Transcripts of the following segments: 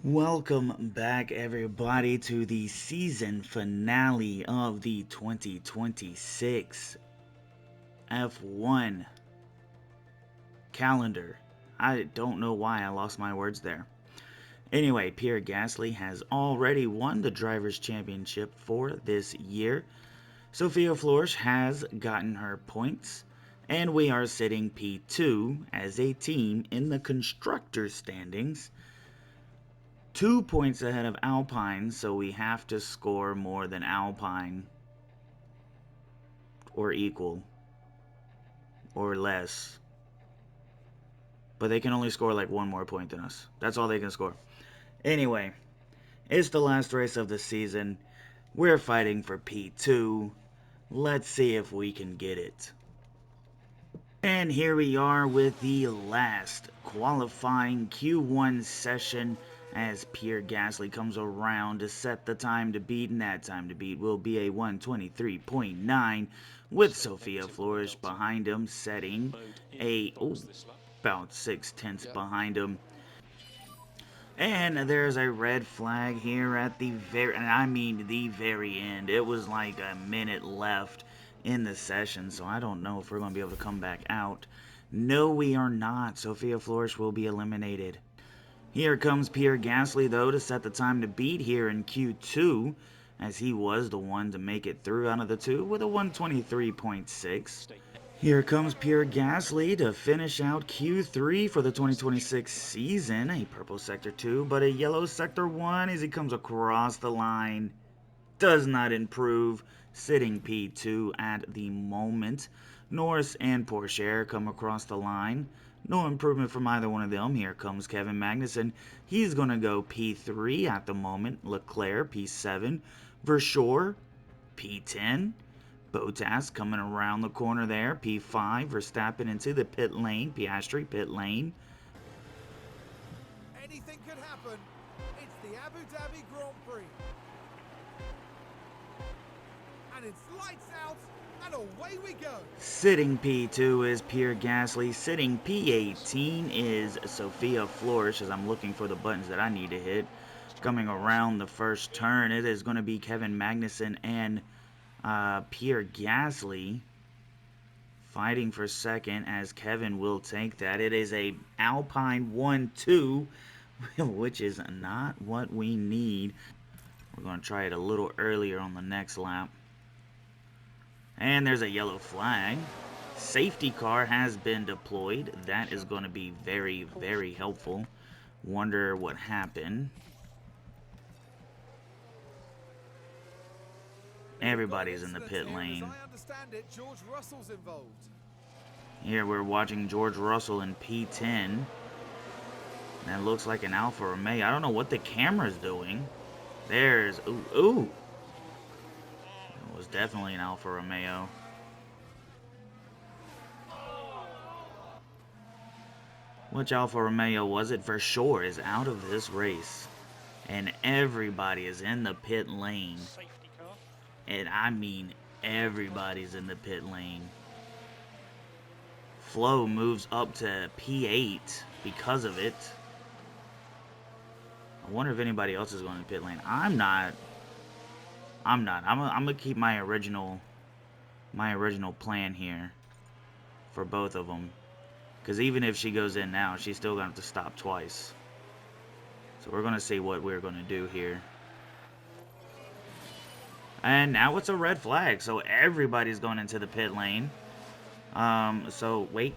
Welcome back, everybody, to the season finale of the 2026 F1 calendar. I don't know why I lost my words there. Anyway, Pierre Gasly has already won the Drivers' Championship for this year. Sophia Flores has gotten her points, and we are sitting P2 as a team in the Constructors' standings. 2 points ahead of Alpine, so we have to score more than Alpine or equal or less. But they can only score like one more point than us. That's all they can score. Anyway, it's the last race of the season. We're fighting for P2. Let's see if we can get it. And here we are with the last qualifying Q1 session as Pierre Gasly comes around to set the time to beat, and that time to beat will be a 1:23.9 with Sophia Flores behind him setting about 6/10 behind him. And there's a red flag here at the very end. It was like a minute left in the session, so I don't know if we're going to be able to come back out. No, we are not. Sophia Flores will be eliminated. Here comes Pierre Gasly, though, to set the time to beat here in Q2, as he was the one to make it through out of the two with a 1:23.6. Here comes Pierre Gasly to finish out Q3 for the 2026 season. A purple sector 2, but a yellow sector 1 as he comes across the line. Does not improve, sitting P2 at the moment. Norris and Pourchaire come across the line. No improvement from either one of them. Here comes Kevin Magnussen. He's going to go P3 at the moment. Leclerc, P7. Verschoor, P10. Bottas coming around the corner there. P5. Verstappen into the pit lane. Piastri, pit lane. Anything could happen. It's the Abu Dhabi Grand Prix. And it's lights out, and away we go. Sitting P2 is Pierre Gasly. Sitting P18 is Sophia Flores, as I'm looking for the buttons that I need to hit. Coming around the first turn, it is going to be Kevin Magnussen and Pierre Gasly fighting for second, as Kevin will take that. It is a Alpine 1-2, which is not what we need. We're going to try it a little earlier on the next lap. And there's a yellow flag. Safety car has been deployed. That is going to be very, very helpful. Wonder what happened. Everybody's in the pit lane. As I understand it, George Russell's involved. Here we're watching George Russell in P10. That looks like an Alfa Romeo. I don't know what the camera's doing. There's... Ooh. It was definitely an Alfa Romeo. Which Alfa Romeo was it? For sure is out of this race. And everybody is in the pit lane. And I mean everybody's in the pit lane. Flo moves up to P8 because of it. I wonder if anybody else is going to the pit lane. I'm not. I'm gonna keep my original plan here for both of them. Because even if she goes in now, she's still going to have to stop twice. So we're going to see what we're going to do here. And now it's a red flag, so everybody's going into the pit lane. So wait.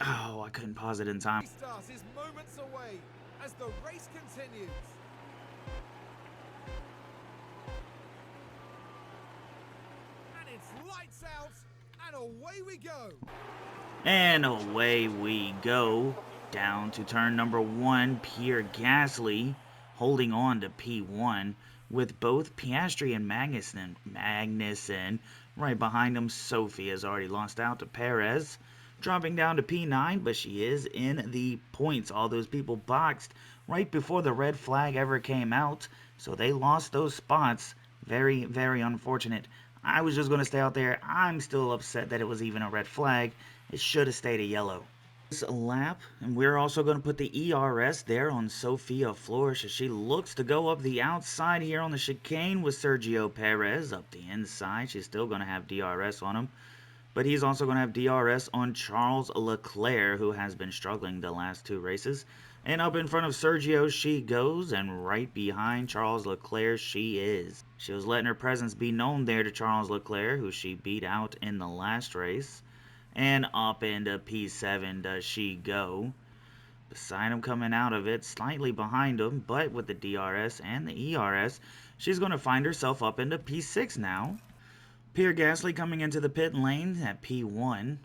Oh, I couldn't pause it in time. Restart is moments away as the race continues. And it's lights out, and away we go. And away we go down to turn number 1. Pierre Gasly holding on to P1 with both Piastri and Magnussen right behind him. Sophie has already lost out to Perez, dropping down to P9, but she is in the points. All those people boxed right before the red flag ever came out, so they lost those spots. Very, very unfortunate. I was just going to stay out there. I'm still upset that it was even a red flag. It should have stayed a yellow. This lap, and we're also going to put the ERS there on Sophia Flores as she looks to go up the outside here on the chicane with Sergio Perez up the inside. She's still going to have DRS on him, but he's also going to have DRS on Charles Leclerc, who has been struggling the last two races. And up in front of Sergio she goes, and right behind Charles Leclerc she is. She was letting her presence be known there to Charles Leclerc, who she beat out in the last race. And up into P7 does she go. Beside him coming out of it, slightly behind him, but with the DRS and the ERS, she's going to find herself up into P6 now. Pierre Gasly coming into the pit lane at P1.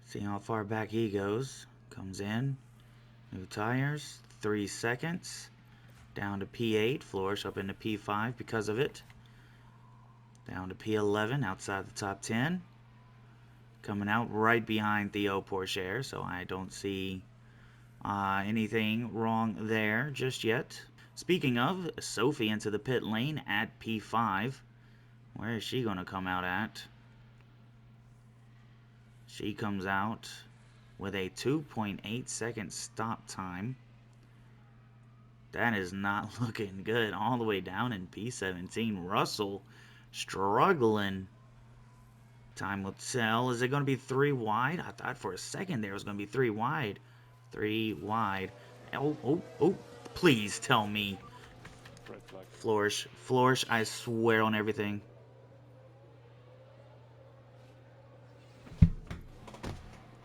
See how far back he goes. Comes in. New tires. 3 seconds. Down to P8. Flourish up into P5 because of it. Down to P11 outside the top 10. Coming out right behind Theo Pourchaire, so I don't see anything wrong there just yet. Speaking of, Sophie into the pit lane at P5. Where is she going to come out at? She comes out with a 2.8 second stop time. That is not looking good. All the way down in P17. Russell struggling. Time will tell. Is it going to be 3 wide? I thought for a second there was going to be 3 wide. 3 wide. Oh. Please tell me. Flourish, I swear on everything.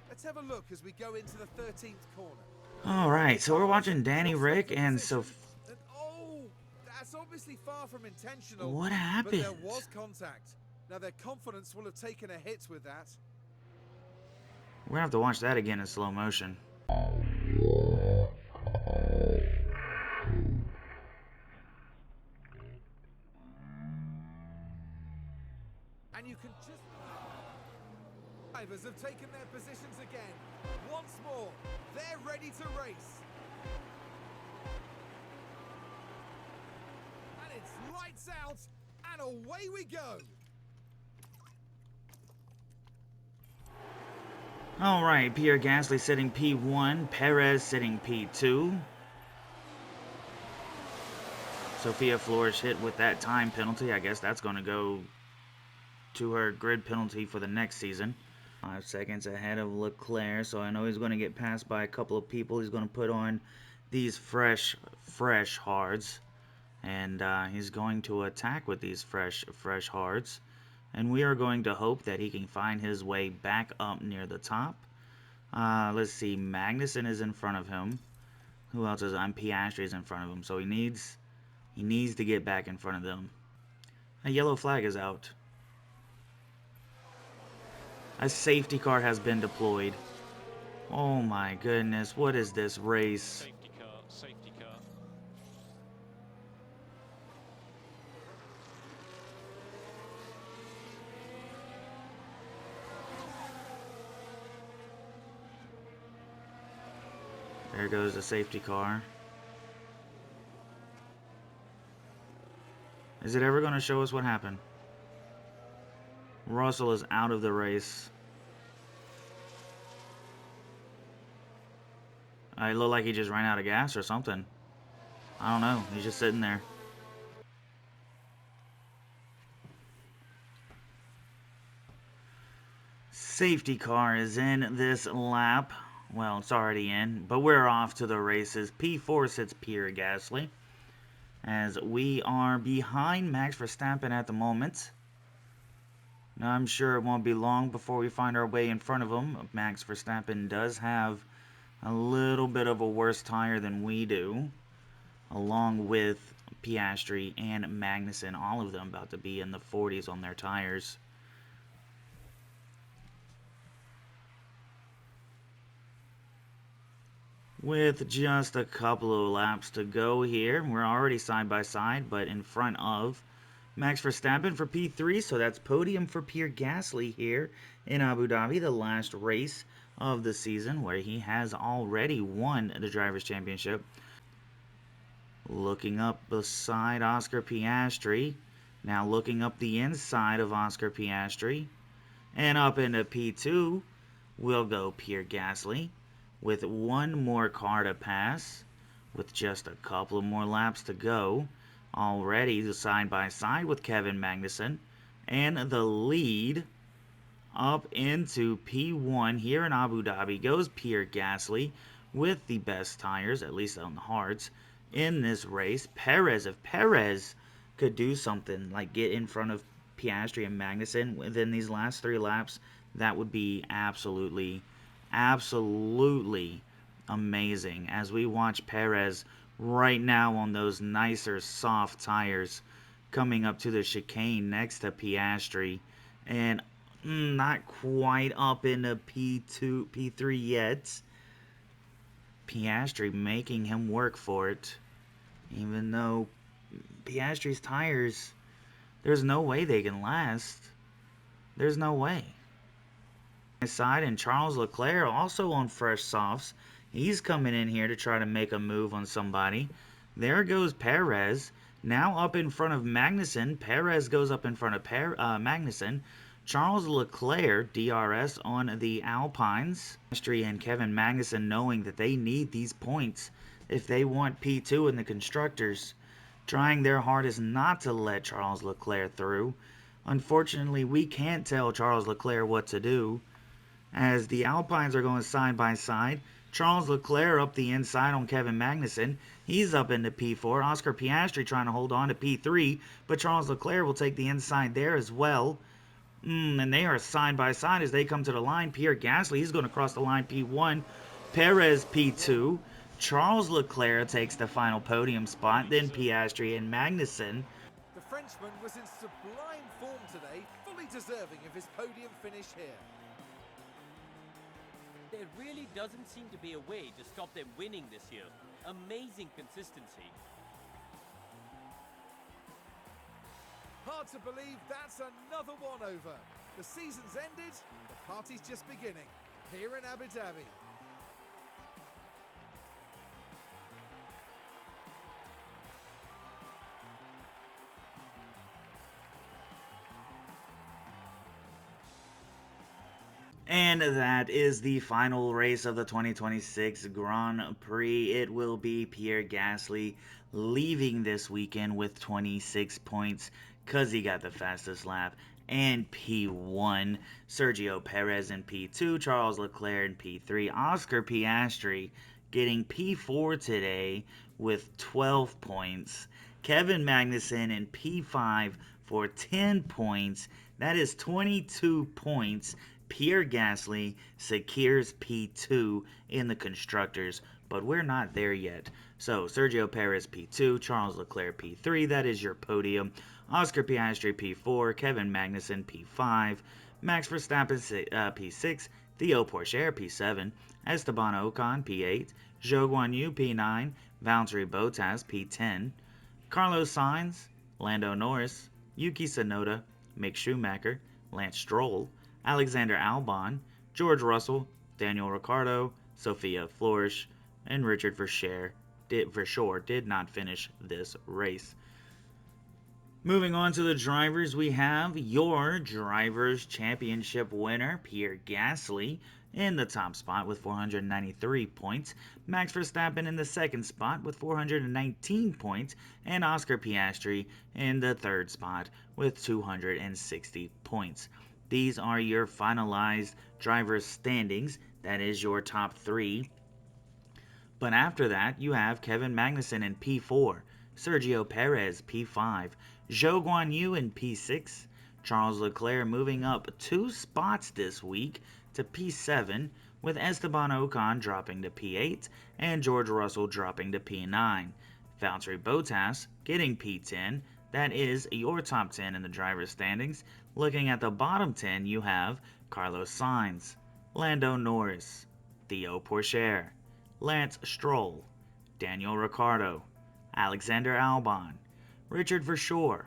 Let's have a look as we go into the 13th corner. Alright, so we're watching Danny Rick and Sophie. Oh, that's obviously far from intentional. What happened? But there was contact. Now their confidence will have taken a hit with that. We're gonna have to watch that again in slow motion. And you can just... Drivers have taken their positions again. Once more, they're ready to race. And it's lights out, and away we go. Alright, Pierre Gasly sitting P1, Perez sitting P2. Sophia Flores hit with that time penalty. I guess that's going to go to her grid penalty for the next season. 5 seconds ahead of Leclerc, so I know he's going to get passed by a couple of people. He's going to put on these fresh hards, and he's going to attack with these fresh hards. And we are going to hope that he can find his way back up near the top. Let's see, Magnussen is in front of him. Who else is? Piastri is in front of him, so he needs to get back in front of them. A yellow flag is out. A safety car has been deployed. Oh my goodness, what is this race? Safety car. There goes the safety car. Is it ever going to show us what happened? Russell is out of the race. It looked like he just ran out of gas or something. I don't know. He's just sitting there. Safety car is in this lap. Well, it's already in, but we're off to the races. P4 sits Pierre Gasly, as we are behind Max Verstappen at the moment. Now, I'm sure it won't be long before we find our way in front of him. Max Verstappen does have a little bit of a worse tire than we do, along with Piastri and Magnussen, all of them about to be in the 40s on their tires. With just a couple of laps to go here, we're already side by side, but in front of Max Verstappen for P3, so that's podium for Pierre Gasly here in Abu Dhabi, the last race of the season, where he has already won the Drivers' Championship. Looking up beside Oscar Piastri, now looking up the inside of Oscar Piastri, and up into P2 will go Pierre Gasly with one more car to pass, with just a couple of more laps to go. Already side by side with Kevin Magnussen, and the lead up into P1 here in Abu Dhabi goes Pierre Gasly with the best tires, at least on the hards, in this race. If Perez could do something like get in front of Piastri and Magnussen within these last 3 laps, that would be absolutely amazing as we watch Perez right now on those nicer soft tires coming up to the chicane next to Piastri, and not quite up into P2, P3 yet. Piastri making him work for it, even though Piastri's tires, there's no way they can last. There's no way. Side, and Charles Leclerc also on fresh softs. He's coming in here to try to make a move on somebody. There goes Perez, now up in front of Magnussen. Perez goes up in front of Magnussen. Charles Leclerc, DRS on the Alpines. Piastri and Kevin Magnussen knowing that they need these points if they want P2 in the Constructors, trying their hardest not to let Charles Leclerc through. Unfortunately, we can't tell Charles Leclerc what to do, as the Alpines are going side by side. Charles Leclerc up the inside on Kevin Magnussen. He's up into P4. Oscar Piastri trying to hold on to P3, but Charles Leclerc will take the inside there as well. And they are side by side as they come to the line. Pierre Gasly, he's going to cross the line P1. Perez P2. Charles Leclerc takes the final podium spot. Then Piastri and Magnussen. The Frenchman was in sublime form today, fully deserving of his podium finish here. There really doesn't seem to be a way to stop them winning this year. Amazing consistency. Hard to believe that's another one over. The season's ended, the party's just beginning, here in Abu Dhabi. And that is the final race of the 2026 Grand Prix. It will be Pierre Gasly leaving this weekend with 26 points because he got the fastest lap, and P1. Sergio Perez in P2, Charles Leclerc in P3, Oscar Piastri getting P4 today with 12 points. Kevin Magnussen in P5 for 10 points. That is 22 points. Pierre Gasly secures P2 in the Constructors, but we're not there yet. So Sergio Perez P2, Charles Leclerc P3, that is your podium. Oscar Piastri P4, Kevin Magnussen P5, Max Verstappen P6, Theo Pourchaire P7, Esteban Ocon P8, Zhou Guanyu P9, Valtteri Bottas P10, Carlos Sainz, Lando Norris, Yuki Tsunoda, Mick Schumacher, Lance Stroll, Alexander Albon, George Russell, Daniel Ricciardo, Sophia Flores, and Richard Verschoor did not finish this race. Moving on to the drivers, we have your Drivers' Championship winner, Pierre Gasly, in the top spot with 493 points, Max Verstappen in the second spot with 419 points, and Oscar Piastri in the third spot with 260 points. These are your finalized drivers' standings. That is your top 3. But after that, you have Kevin Magnussen in P4, Sergio Perez P5, Zhou Guanyu in P6, Charles Leclerc moving up 2 spots this week to P7, with Esteban Ocon dropping to P8 and George Russell dropping to P9. Valtteri Bottas getting P10. That is your top 10 in the driver's standings. Looking at the bottom 10, you have Carlos Sainz, Lando Norris, Theo Pourchaire, Lance Stroll, Daniel Ricciardo, Alexander Albon, Richard Verschoor,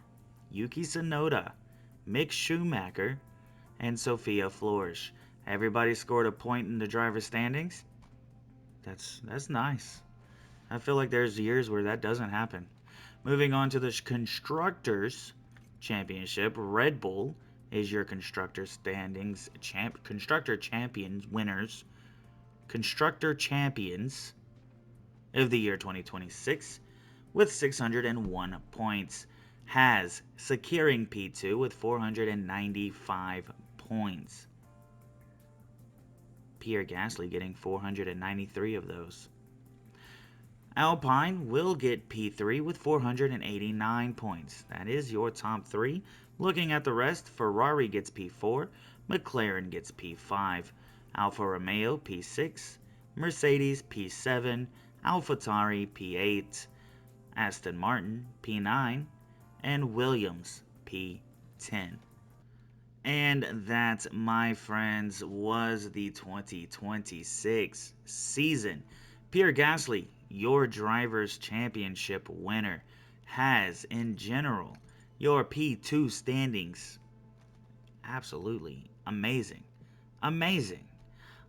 Yuki Tsunoda, Mick Schumacher, and Sophia Flores. Everybody scored a point in the driver's standings. That's nice. I feel like there's years where that doesn't happen. Moving on to the Constructors' Championship, Red Bull is your constructor standings constructor champions winners. Constructor champions of the year 2026 with 601 points has securing P2 with 495 points. Pierre Gasly getting 493 of those. Alpine will get P3 with 489 points. That is your top three. Looking at the rest, Ferrari gets P4, McLaren gets P5, Alfa Romeo P6, Mercedes P7, AlphaTauri P8, Aston Martin P9, and Williams P10. And that, my friends, was the 2026 season. Pierre Gasly, your Drivers' Championship winner, has, in general, your P2 standings absolutely amazing. Amazing.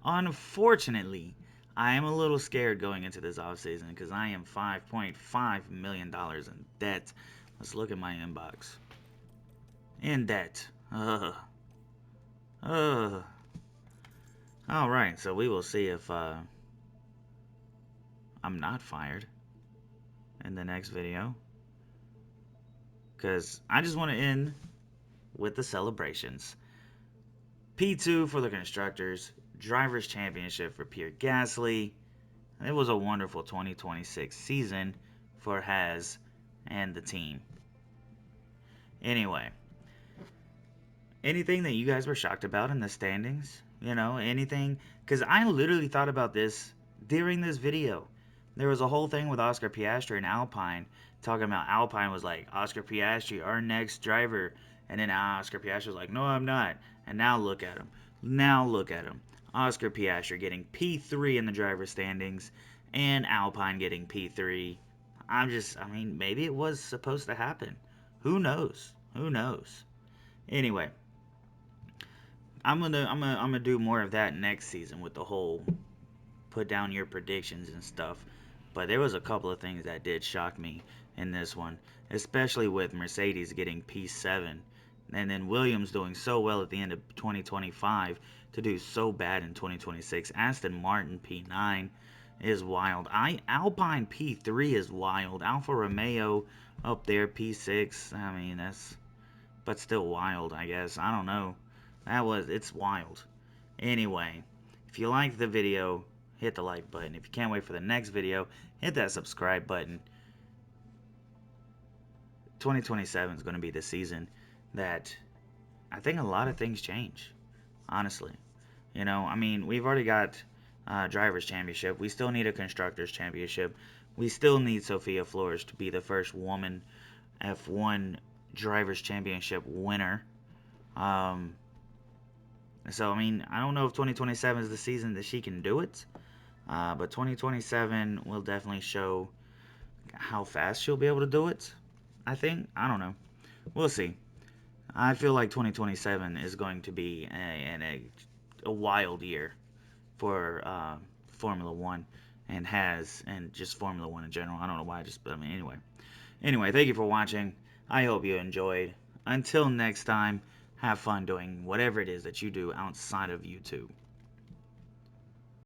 Unfortunately, I am a little scared going into this offseason because I am $5.5 million in debt. Let's look at my inbox. In debt. Alright, so we will see if I'm not fired in the next video. Because I just want to end with the celebrations. P2 for the Constructors, Drivers' Championship for Pierre Gasly. It was a wonderful 2026 season for Haas and the team. Anyway, anything that you guys were shocked about in the standings? You know, anything? Because I literally thought about this during this video. There was a whole thing with Oscar Piastri and Alpine, talking about Alpine was like, Oscar Piastri, our next driver. And then Oscar Piastri was like, no, I'm not. And now look at him. Now look at him. Oscar Piastri getting P3 in the driver standings, and Alpine getting P3. I mean, maybe it was supposed to happen. Who knows? Who knows? Anyway, I'm gonna do more of that next season with the whole put down your predictions and stuff. But there was a couple of things that did shock me in this one, especially with Mercedes getting P7, and then Williams doing so well at the end of 2025 to do so bad in 2026. Aston Martin P9 is wild. Alpine P3 is wild. Alfa Romeo up there P6. I mean, but still wild, I guess. I don't know. It's wild. Anyway, if you liked the video, hit the like button. If you can't wait for the next video, hit that subscribe button. 2027 is going to be the season that I think a lot of things change, honestly. You know, I mean, we've already got Drivers' Championship. We still need a Constructors' Championship. We still need Sophia Flores to be the first woman F1 Drivers' Championship winner. So, I mean, I don't know if 2027 is the season that she can do it. But 2027 will definitely show how fast she'll be able to do it, I think. I don't know. We'll see. I feel like 2027 is going to be a wild year for Formula 1 and just Formula 1 in general. I don't know why, but I mean, anyway. Anyway, thank you for watching. I hope you enjoyed. Until next time, have fun doing whatever it is that you do outside of YouTube.